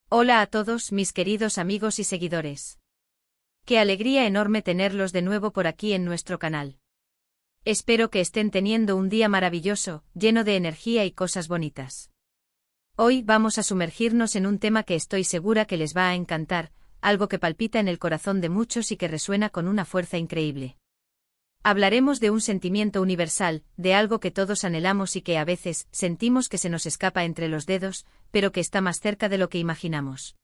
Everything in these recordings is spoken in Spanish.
Hola a todos mis queridos amigos y seguidores. Qué alegría enorme tenerlos de nuevo por aquí en nuestro canal. Espero que estén teniendo un día maravilloso, lleno de energía y cosas bonitas. Hoy vamos a sumergirnos en un tema que estoy segura que les va a encantar, algo que palpita en el corazón de muchos y que resuena con una fuerza increíble. Hablaremos de un sentimiento universal, de algo que todos anhelamos y que a veces sentimos que se nos escapa entre los dedos, pero que está más cerca de lo que imaginamos.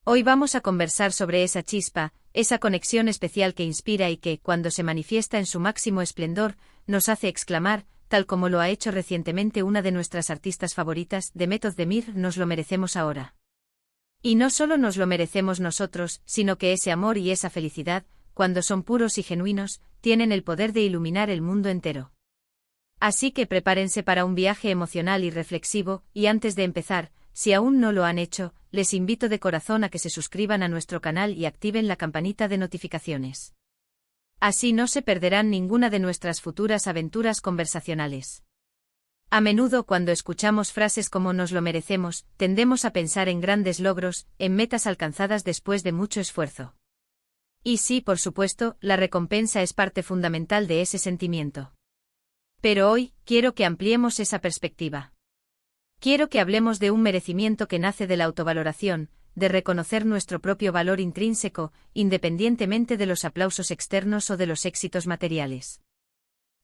Hoy vamos a conversar sobre esa chispa, esa conexión especial que inspira y que, cuando se manifiesta en su máximo esplendor, nos hace exclamar, tal como lo ha hecho recientemente una de nuestras artistas favoritas, Demet Özdemir: nos lo merecemos ahora. Y no solo nos lo merecemos nosotros, sino que ese amor y esa felicidad, cuando son puros y genuinos, tienen el poder de iluminar el mundo entero. Así que prepárense para un viaje emocional y reflexivo, y antes de empezar, si aún no lo han hecho, les invito de corazón a que se suscriban a nuestro canal y activen la campanita de notificaciones. Así no se perderán ninguna de nuestras futuras aventuras conversacionales. A menudo cuando escuchamos frases como "nos lo merecemos", tendemos a pensar en grandes logros, en metas alcanzadas después de mucho esfuerzo. Y sí, por supuesto, la recompensa es parte fundamental de ese sentimiento. Pero hoy, quiero que ampliemos esa perspectiva. Quiero que hablemos de un merecimiento que nace de la autovaloración, de reconocer nuestro propio valor intrínseco, independientemente de los aplausos externos o de los éxitos materiales.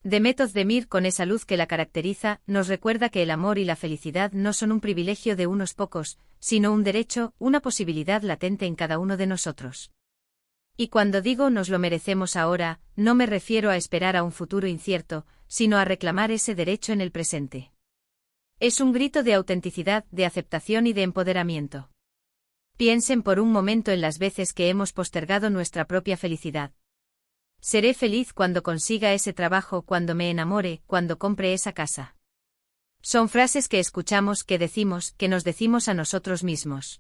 Demet Özdemir, con esa luz que la caracteriza, nos recuerda que el amor y la felicidad no son un privilegio de unos pocos, sino un derecho, una posibilidad latente en cada uno de nosotros. Y cuando digo "nos lo merecemos ahora", no me refiero a esperar a un futuro incierto, sino a reclamar ese derecho en el presente. Es un grito de autenticidad, de aceptación y de empoderamiento. Piensen por un momento en las veces que hemos postergado nuestra propia felicidad. Seré feliz cuando consiga ese trabajo, cuando me enamore, cuando compre esa casa. Son frases que escuchamos, que decimos, que nos decimos a nosotros mismos.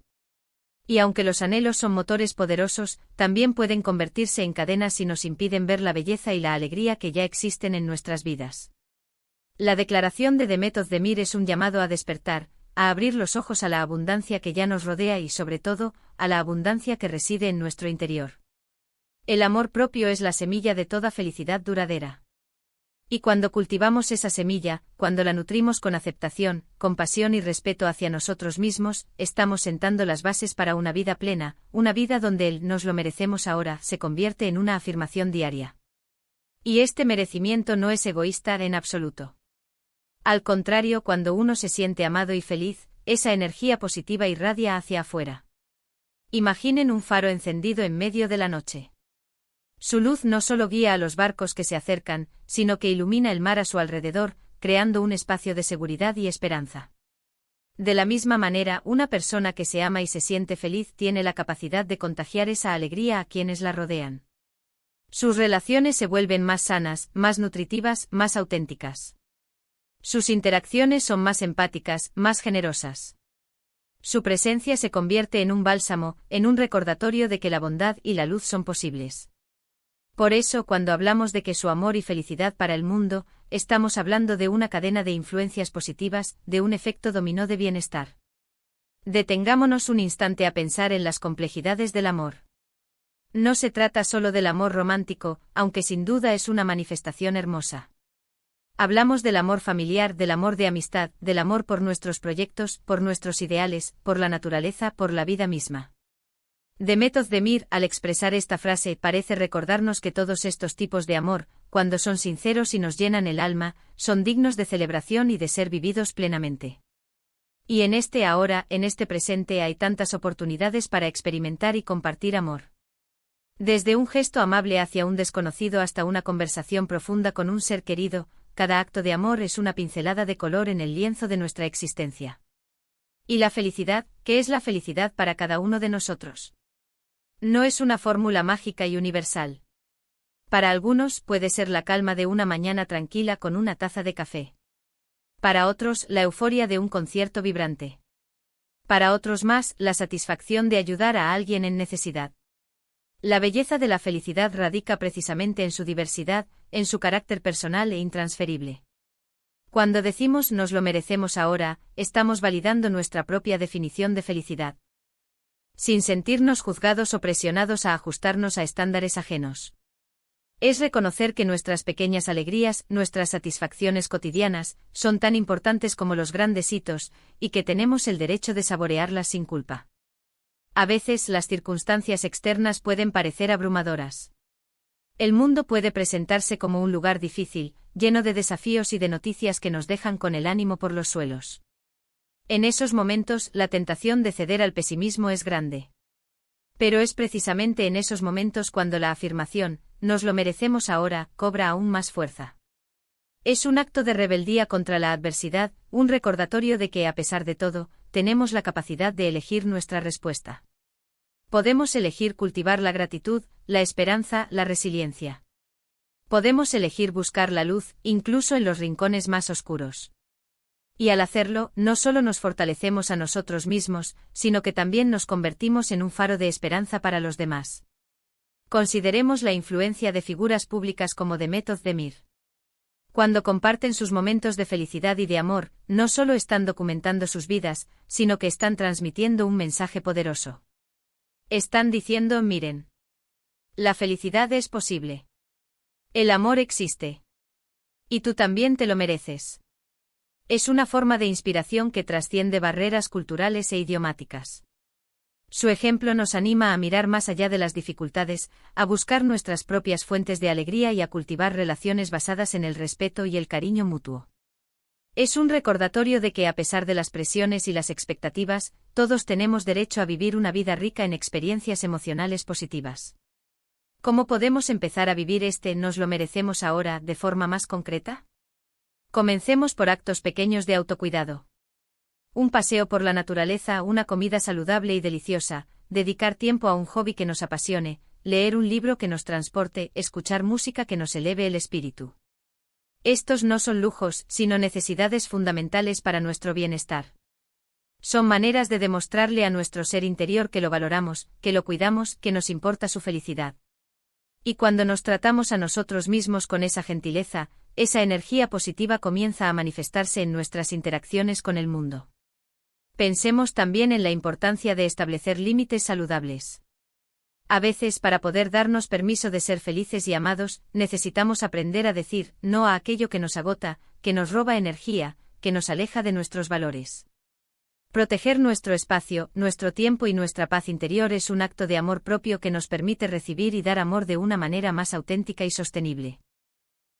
Y aunque los anhelos son motores poderosos, también pueden convertirse en cadenas si nos impiden ver la belleza y la alegría que ya existen en nuestras vidas. La declaración de Demet Özdemir es un llamado a despertar, a abrir los ojos a la abundancia que ya nos rodea y, sobre todo, a la abundancia que reside en nuestro interior. El amor propio es la semilla de toda felicidad duradera. Y cuando cultivamos esa semilla, cuando la nutrimos con aceptación, compasión y respeto hacia nosotros mismos, estamos sentando las bases para una vida plena, una vida donde el "nos lo merecemos ahora" se convierte en una afirmación diaria. Y este merecimiento no es egoísta en absoluto. Al contrario, cuando uno se siente amado y feliz, esa energía positiva irradia hacia afuera. Imaginen un faro encendido en medio de la noche. Su luz no solo guía a los barcos que se acercan, sino que ilumina el mar a su alrededor, creando un espacio de seguridad y esperanza. De la misma manera, una persona que se ama y se siente feliz tiene la capacidad de contagiar esa alegría a quienes la rodean. Sus relaciones se vuelven más sanas, más nutritivas, más auténticas. Sus interacciones son más empáticas, más generosas. Su presencia se convierte en un bálsamo, en un recordatorio de que la bondad y la luz son posibles. Por eso, cuando hablamos de que su amor y felicidad para el mundo, estamos hablando de una cadena de influencias positivas, de un efecto dominó de bienestar. Detengámonos un instante a pensar en las complejidades del amor. No se trata solo del amor romántico, aunque sin duda es una manifestación hermosa. Hablamos del amor familiar, del amor de amistad, del amor por nuestros proyectos, por nuestros ideales, por la naturaleza, por la vida misma. Demet Özdemir, al expresar esta frase, parece recordarnos que todos estos tipos de amor, cuando son sinceros y nos llenan el alma, son dignos de celebración y de ser vividos plenamente. Y en este ahora, en este presente, hay tantas oportunidades para experimentar y compartir amor. Desde un gesto amable hacia un desconocido hasta una conversación profunda con un ser querido, cada acto de amor es una pincelada de color en el lienzo de nuestra existencia. ¿Y la felicidad? ¿Qué es la felicidad para cada uno de nosotros? No es una fórmula mágica y universal. Para algunos puede ser la calma de una mañana tranquila con una taza de café. Para otros, la euforia de un concierto vibrante. Para otros más, la satisfacción de ayudar a alguien en necesidad. La belleza de la felicidad radica precisamente en su diversidad, en su carácter personal e intransferible. Cuando decimos "nos lo merecemos ahora", estamos validando nuestra propia definición de felicidad. sin sentirnos juzgados o presionados a ajustarnos a estándares ajenos. Es reconocer que nuestras pequeñas alegrías, nuestras satisfacciones cotidianas, son tan importantes como los grandes hitos, y que tenemos el derecho de saborearlas sin culpa. A veces las circunstancias externas pueden parecer abrumadoras. El mundo puede presentarse como un lugar difícil, lleno de desafíos y de noticias que nos dejan con el ánimo por los suelos. En esos momentos, la tentación de ceder al pesimismo es grande. Pero es precisamente en esos momentos cuando la afirmación, nos lo merecemos ahora, cobra aún más fuerza. Es un acto de rebeldía contra la adversidad, un recordatorio de que, a pesar de todo, tenemos la capacidad de elegir nuestra respuesta. Podemos elegir cultivar la gratitud, la esperanza, la resiliencia. Podemos elegir buscar la luz, incluso en los rincones más oscuros. Y al hacerlo, no solo nos fortalecemos a nosotros mismos, sino que también nos convertimos en un faro de esperanza para los demás. Consideremos la influencia de figuras públicas como Demet Özdemir. Cuando comparten sus momentos de felicidad y de amor, no solo están documentando sus vidas, sino que están transmitiendo un mensaje poderoso. Están diciendo, miren. La felicidad es posible. El amor existe. Y tú también te lo mereces. Es una forma de inspiración que trasciende barreras culturales e idiomáticas. Su ejemplo nos anima a mirar más allá de las dificultades, a buscar nuestras propias fuentes de alegría y a cultivar relaciones basadas en el respeto y el cariño mutuo. Es un recordatorio de que a pesar de las presiones y las expectativas, todos tenemos derecho a vivir una vida rica en experiencias emocionales positivas. ¿Cómo podemos empezar a vivir nos lo merecemos ahora de forma más concreta? Comencemos por actos pequeños de autocuidado. Un paseo por la naturaleza, una comida saludable y deliciosa, dedicar tiempo a un hobby que nos apasione, leer un libro que nos transporte, escuchar música que nos eleve el espíritu. Estos no son lujos, sino necesidades fundamentales para nuestro bienestar. Son maneras de demostrarle a nuestro ser interior que lo valoramos, que lo cuidamos, que nos importa su felicidad. Y cuando nos tratamos a nosotros mismos con esa gentileza, esa energía positiva comienza a manifestarse en nuestras interacciones con el mundo. Pensemos también en la importancia de establecer límites saludables. A veces, para poder darnos permiso de ser felices y amados, necesitamos aprender a decir no a aquello que nos agota, que nos roba energía, que nos aleja de nuestros valores. Proteger nuestro espacio, nuestro tiempo y nuestra paz interior es un acto de amor propio que nos permite recibir y dar amor de una manera más auténtica y sostenible.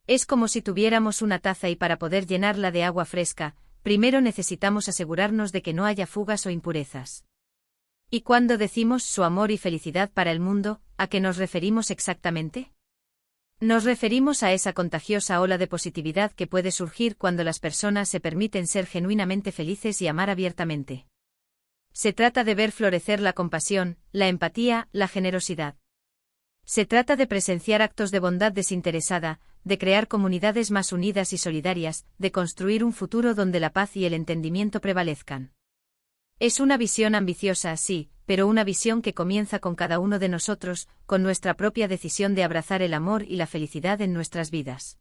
Es como si tuviéramos una taza y para poder llenarla de agua fresca, primero necesitamos asegurarnos de que no haya fugas o impurezas. ¿Y cuando decimos su amor y felicidad para el mundo, a qué nos referimos exactamente? Nos referimos a esa contagiosa ola de positividad que puede surgir cuando las personas se permiten ser genuinamente felices y amar abiertamente. Se trata de ver florecer la compasión, la empatía, la generosidad. Se trata de presenciar actos de bondad desinteresada, de crear comunidades más unidas y solidarias, de construir un futuro donde la paz y el entendimiento prevalezcan. Es una visión ambiciosa, sí, pero una visión que comienza con cada uno de nosotros, con nuestra propia decisión de abrazar el amor y la felicidad en nuestras vidas.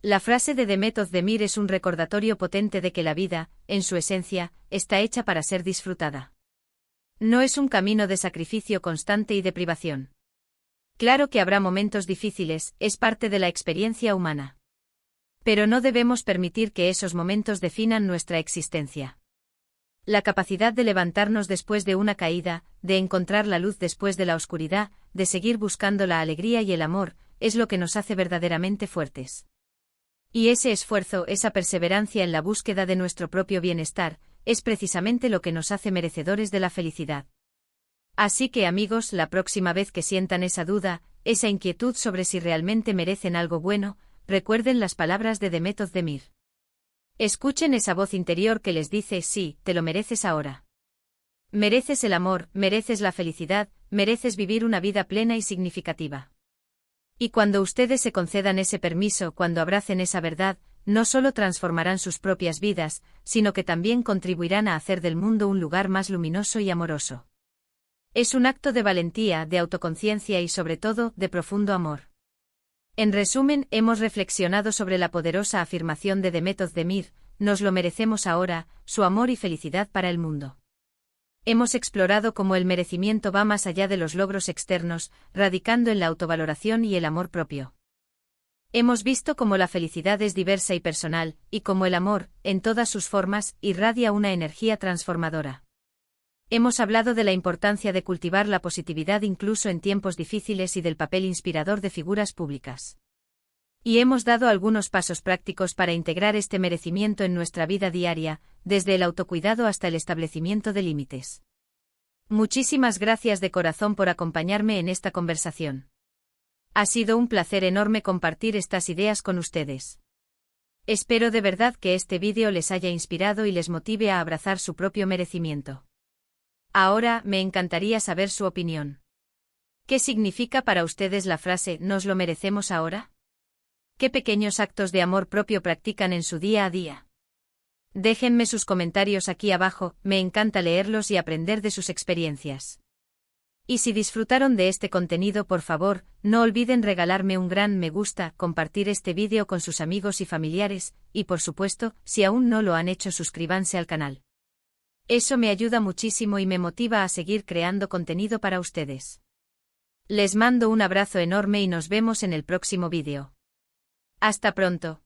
La frase de Demet Özdemir es un recordatorio potente de que la vida, en su esencia, está hecha para ser disfrutada. No es un camino de sacrificio constante y de privación. Claro que habrá momentos difíciles, es parte de la experiencia humana. Pero no debemos permitir que esos momentos definan nuestra existencia. La capacidad de levantarnos después de una caída, de encontrar la luz después de la oscuridad, de seguir buscando la alegría y el amor, es lo que nos hace verdaderamente fuertes. Y ese esfuerzo, esa perseverancia en la búsqueda de nuestro propio bienestar, es precisamente lo que nos hace merecedores de la felicidad. Así que amigos, la próxima vez que sientan esa duda, esa inquietud sobre si realmente merecen algo bueno, recuerden las palabras de Demet Özdemir. Escuchen esa voz interior que les dice sí, te lo mereces ahora. Mereces el amor, mereces la felicidad, mereces vivir una vida plena y significativa. Y cuando ustedes se concedan ese permiso, cuando abracen esa verdad, no solo transformarán sus propias vidas, sino que también contribuirán a hacer del mundo un lugar más luminoso y amoroso. Es un acto de valentía, de autoconciencia y sobre todo, de profundo amor. En resumen, hemos reflexionado sobre la poderosa afirmación de Demet Özdemir, nos lo merecemos ahora, su amor y felicidad para el mundo. Hemos explorado cómo el merecimiento va más allá de los logros externos, radicando en la autovaloración y el amor propio. Hemos visto cómo la felicidad es diversa y personal, y cómo el amor, en todas sus formas, irradia una energía transformadora. Hemos hablado de la importancia de cultivar la positividad incluso en tiempos difíciles y del papel inspirador de figuras públicas. Y hemos dado algunos pasos prácticos para integrar este merecimiento en nuestra vida diaria, desde el autocuidado hasta el establecimiento de límites. Muchísimas gracias de corazón por acompañarme en esta conversación. Ha sido un placer enorme compartir estas ideas con ustedes. Espero de verdad que este vídeo les haya inspirado y les motive a abrazar su propio merecimiento. Ahora, me encantaría saber su opinión. ¿Qué significa para ustedes la frase «nos lo merecemos ahora»? ¿Qué pequeños actos de amor propio practican en su día a día? Déjenme sus comentarios aquí abajo, me encanta leerlos y aprender de sus experiencias. Y si disfrutaron de este contenido, por favor, no olviden regalarme un gran me gusta, compartir este vídeo con sus amigos y familiares, y por supuesto, si aún no lo han hecho, suscríbanse al canal. Eso me ayuda muchísimo y me motiva a seguir creando contenido para ustedes. Les mando un abrazo enorme y nos vemos en el próximo vídeo. Hasta pronto.